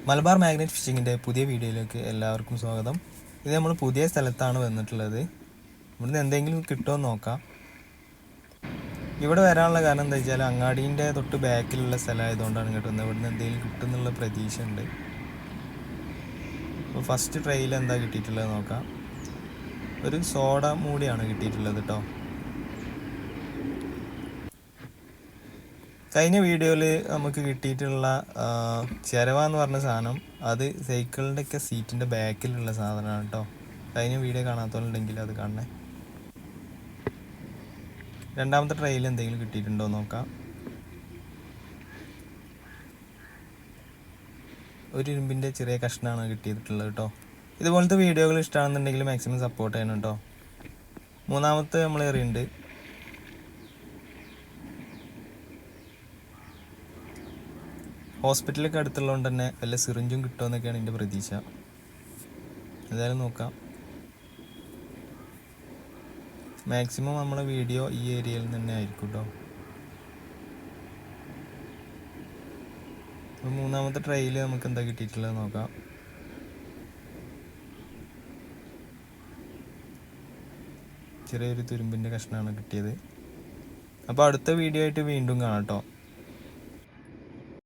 Malabar magnet ഫിഷിങ്ങിൻ്റെ പുതിയ വീഡിയോയിലേക്ക് എല്ലാവർക്കും സ്വാഗതം. ഇത് നമ്മൾ പുതിയ സ്ഥലത്താണ് വന്നിട്ടുള്ളത്. ഇവിടുന്ന് എന്തെങ്കിലും കിട്ടുമോ എന്ന് നോക്കാം. ഇവിടെ വരാനുള്ള കാരണം എന്താ വെച്ചാൽ അങ്ങാടീൻ്റെ തൊട്ട് ബാക്കിലുള്ള സ്ഥലമായതുകൊണ്ടാണ് ഇങ്ങോട്ട് വന്നത്. ഇവിടുന്ന് എന്തെങ്കിലും കിട്ടുമെന്നുള്ള പ്രതീക്ഷ ഉണ്ട്. അപ്പോൾ ഫസ്റ്റ് ട്രൈയിൽ എന്താ കിട്ടിയിട്ടുള്ളത് നോക്കാം. ഒരു സോഡ മൂടിയാണ് കിട്ടിയിട്ടുള്ളത് കേട്ടോ. കഴിഞ്ഞ വീഡിയോയിൽ നമുക്ക് കിട്ടിയിട്ടുള്ള ചിരവ എന്ന് പറഞ്ഞ സാധനം അത് സൈക്കിളിൻ്റെയൊക്കെ സീറ്റിൻ്റെ ബാക്കിലുള്ള സാധനമാണ് കേട്ടോ. കഴിഞ്ഞ വീഡിയോ കാണാത്തവരുണ്ടെങ്കിൽ അത് കാണണേ. രണ്ടാമത്തെ ട്രൈയിൽ എന്തെങ്കിലും കിട്ടിയിട്ടുണ്ടോ നോക്കാം. ഒരു ഇരുമ്പിൻ്റെ ചെറിയ കഷ്ണമാണ് കിട്ടിയിട്ടുള്ളത് കേട്ടോ. ഇതുപോലത്തെ വീഡിയോകൾ ഇഷ്ടമാണെന്നുണ്ടെങ്കിൽ മാക്സിമം സപ്പോർട്ട് ചെയ്യണം കേട്ടോ. മൂന്നാമത്തെ നമ്മൾ എറിയുണ്ട്. ഹോസ്പിറ്റലൊക്കെ അടുത്തുള്ളതുകൊണ്ട് തന്നെ വല്ല സിറിഞ്ചും കിട്ടുമെന്നൊക്കെയാണ് എൻ്റെ പ്രതീക്ഷ. എന്തായാലും നോക്കാം. മാക്സിമം നമ്മളെ വീഡിയോ ഈ ഏരിയയിൽ തന്നെ ആയിരിക്കും കേട്ടോ. അപ്പോൾ മൂന്നാമത്തെ ട്രൈയിൽ നമുക്ക് എന്താ കിട്ടിയിട്ടുള്ളത് നോക്കാം. ചെറിയൊരു തുരുമ്പിൻ്റെ കഷ്ണമാണ് കിട്ടിയത്. അപ്പോൾ അടുത്ത വീഡിയോ ആയിട്ട് വീണ്ടും കാണാം കേട്ടോ.